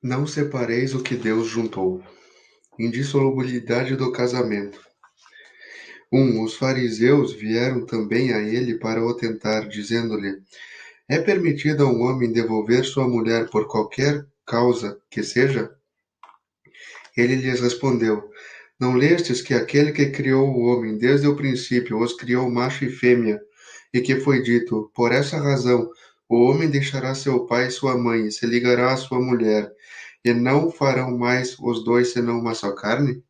Não separeis o que Deus juntou. Indissolubilidade do casamento. Os fariseus vieram também a ele para o tentar, dizendo-lhe: É permitido a um homem devolver sua mulher por qualquer causa que seja? Ele lhes respondeu: Não lestes que aquele que criou o homem desde o princípio os criou macho e fêmea, e que foi dito: Por essa razão o homem deixará seu pai e sua mãe, e se ligará à sua mulher, e não farão mais os dois senão uma só carne?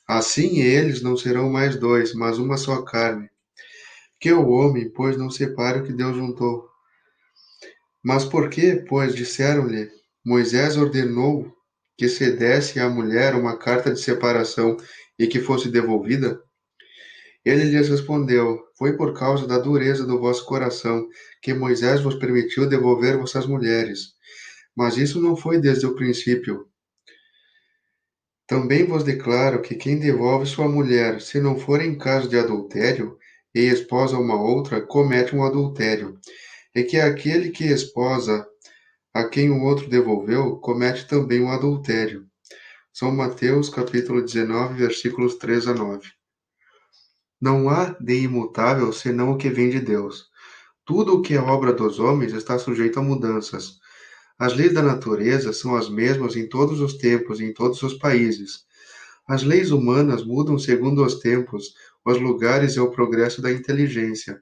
Assim eles não serão mais dois, mas uma só carne. Que o homem, pois, não separe o que Deus juntou. Mas por que, pois, disseram-lhe, Moisés ordenou que se desse à mulher uma carta de separação e que fosse devolvida? Ele lhes respondeu, foi por causa da dureza do vosso coração que Moisés vos permitiu devolver vossas mulheres. Mas isso não foi desde o princípio. Também vos declaro que quem devolve sua mulher, se não for em caso de adultério, e esposa uma outra, comete um adultério. E que aquele que esposa a quem o outro devolveu, comete também um adultério. São Mateus, capítulo 19, versículos 3 a 9. Não há de imutável senão o que vem de Deus. Tudo o que é obra dos homens está sujeito a mudanças. As leis da natureza são as mesmas em todos os tempos e em todos os países. As leis humanas mudam segundo os tempos, os lugares e o progresso da inteligência.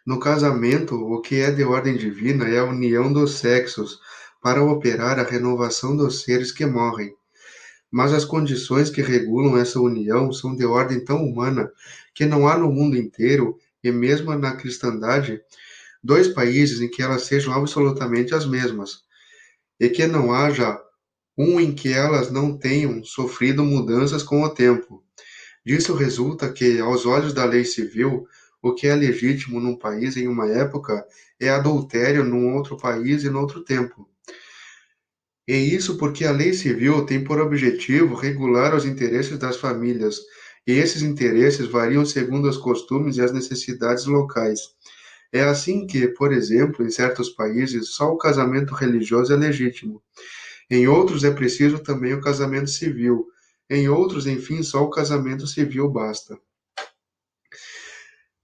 No casamento, o que é de ordem divina é a união dos sexos para operar a renovação dos seres que morrem. Mas as condições que regulam essa união são de ordem tão humana que não há no mundo inteiro, e mesmo na cristandade, dois países em que elas sejam absolutamente as mesmas, e que não haja um em que elas não tenham sofrido mudanças com o tempo. Disso resulta que, aos olhos da lei civil, o que é legítimo num país em uma época é adultério num outro país e noutro tempo. E isso porque a lei civil tem por objetivo regular os interesses das famílias, e esses interesses variam segundo os costumes e as necessidades locais. É assim que, por exemplo, em certos países, só o casamento religioso é legítimo. Em outros é preciso também o casamento civil. Em outros, enfim, só o casamento civil basta.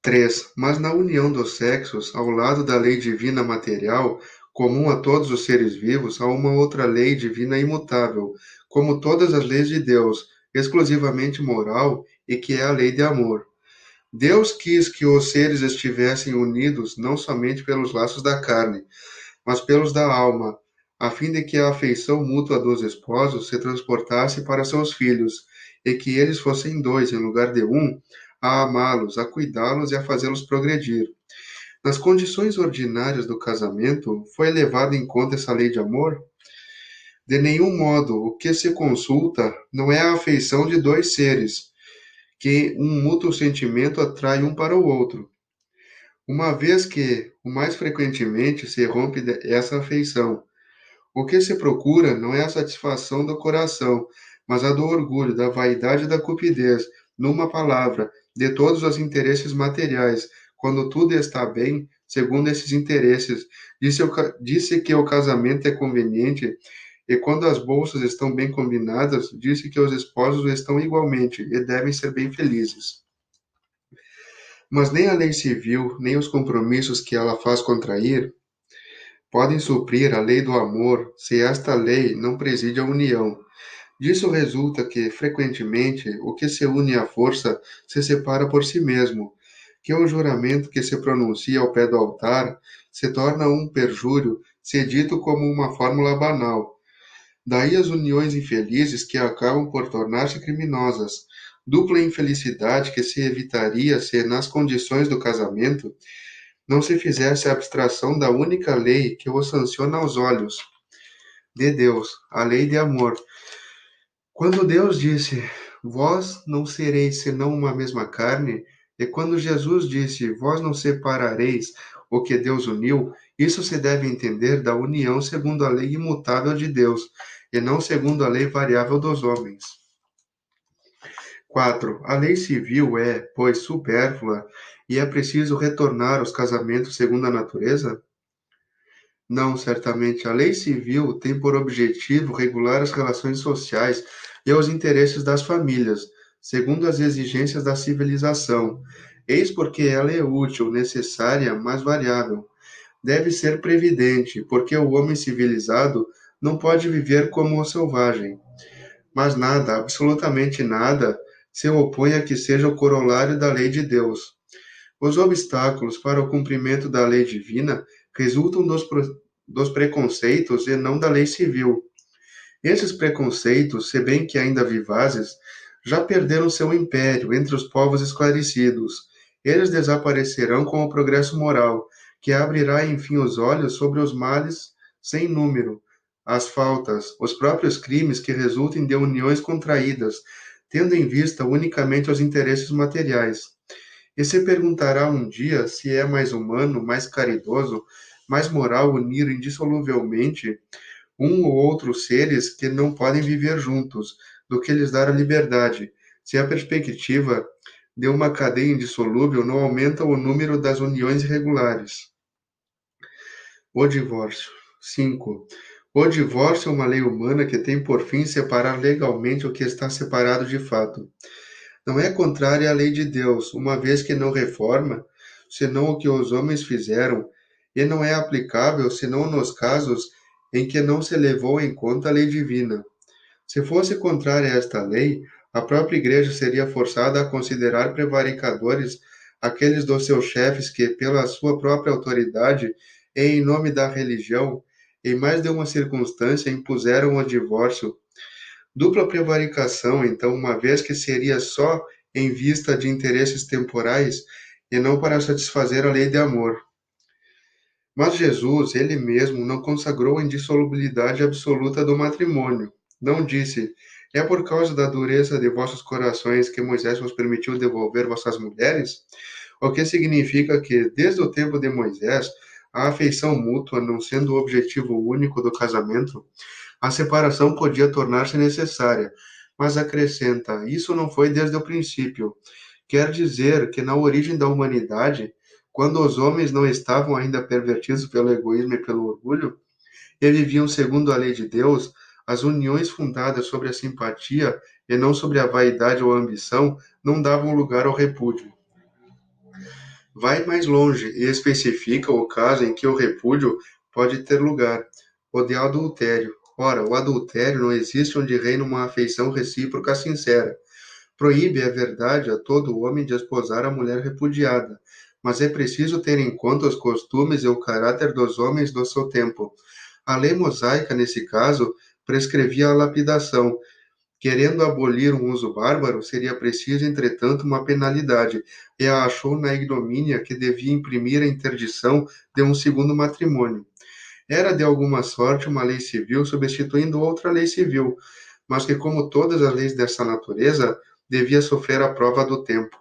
3. Mas na união dos sexos, ao lado da lei divina material, comum a todos os seres vivos, há uma outra lei divina imutável, como todas as leis de Deus, exclusivamente moral, e que é a lei de amor. Deus quis que os seres estivessem unidos não somente pelos laços da carne, mas pelos da alma, a fim de que a afeição mútua dos esposos se transportasse para seus filhos, e que eles fossem dois em lugar de um, a amá-los, a cuidá-los e a fazê-los progredir. Nas condições ordinárias do casamento, foi levada em conta essa lei de amor? De nenhum modo, o que se consulta não é a afeição de dois seres, que um mútuo sentimento atrai um para o outro, uma vez que, o mais frequentemente, se rompe essa afeição. O que se procura não é a satisfação do coração, mas a do orgulho, da vaidade e da cupidez, numa palavra, de todos os interesses materiais, quando tudo está bem, segundo esses interesses. Disse que o casamento é conveniente, e quando as bolsas estão bem combinadas, disse que os esposos estão igualmente e devem ser bem felizes. Mas nem a lei civil, nem os compromissos que ela faz contrair, podem suprir a lei do amor se esta lei não preside a união. Disso resulta que, frequentemente, o que se une à força se separa por si mesmo, que o juramento que se pronuncia ao pé do altar se torna um perjúrio, se dito como uma fórmula banal. Daí as uniões infelizes que acabam por tornar-se criminosas. Dupla infelicidade que se evitaria se, nas condições do casamento, não se fizesse a abstração da única lei que o sanciona aos olhos de Deus, a lei de amor. Quando Deus disse, vós não sereis senão uma mesma carne, e quando Jesus disse, vós não separareis o que Deus uniu, isso se deve entender da união segundo a lei imutável de Deus, e não segundo a lei variável dos homens. 4. A lei civil é, pois, supérflua, e é preciso retornar aos casamentos segundo a natureza? Não, certamente. A lei civil tem por objetivo regular as relações sociais e os interesses das famílias, segundo as exigências da civilização. Eis porque ela é útil, necessária, mas variável. Deve ser previdente, porque o homem civilizado não pode viver como o selvagem. Mas nada, absolutamente nada, se opõe a que seja o corolário da lei de Deus. Os obstáculos para o cumprimento da lei divina resultam dos preconceitos e não da lei civil. Esses preconceitos, se bem que ainda vivazes, já perderam seu império entre os povos esclarecidos. Eles desaparecerão com o progresso moral, que abrirá enfim os olhos sobre os males sem número, as faltas, os próprios crimes que resultem de uniões contraídas, tendo em vista unicamente os interesses materiais. E se perguntará um dia se é mais humano, mais caridoso, mais moral unir indissoluvelmente um ou outros seres que não podem viver juntos, do que lhes dar a liberdade, se a perspectiva de uma cadeia indissolúvel não aumenta o número das uniões irregulares. O divórcio. 5. O divórcio é uma lei humana que tem por fim separar legalmente o que está separado de fato. Não é contrária à lei de Deus, uma vez que não reforma, senão o que os homens fizeram, e não é aplicável senão nos casos em que não se levou em conta a lei divina. Se fosse contrária a esta lei, a própria Igreja seria forçada a considerar prevaricadores aqueles dos seus chefes que, pela sua própria autoridade e em nome da religião, em mais de uma circunstância impuseram o divórcio. Dupla prevaricação, então, uma vez que seria só em vista de interesses temporais e não para satisfazer a lei de amor. Mas Jesus, ele mesmo, não consagrou a indissolubilidade absoluta do matrimônio. Não disse: é por causa da dureza de vossos corações que Moisés vos permitiu devolver vossas mulheres? O que significa que, desde o tempo de Moisés, a afeição mútua não sendo o objetivo único do casamento, a separação podia tornar-se necessária, mas acrescenta: isso não foi desde o princípio. Quer dizer que na origem da humanidade, quando os homens não estavam ainda pervertidos pelo egoísmo e pelo orgulho, e viviam segundo a lei de Deus, as uniões fundadas sobre a simpatia e não sobre a vaidade ou a ambição não davam lugar ao repúdio. Vai mais longe e especifica o caso em que o repúdio pode ter lugar, o de adultério. Ora, o adultério não existe onde reina uma afeição recíproca sincera. Proíbe, é verdade, a todo homem de esposar a mulher repudiada, mas é preciso ter em conta os costumes e o caráter dos homens do seu tempo. A lei mosaica, nesse caso, prescrevia a lapidação. Querendo abolir um uso bárbaro, seria preciso, entretanto, uma penalidade, e a achou na ignomínia que devia imprimir a interdição de um segundo matrimônio. Era, de alguma sorte, uma lei civil substituindo outra lei civil, mas que, como todas as leis dessa natureza, devia sofrer a prova do tempo.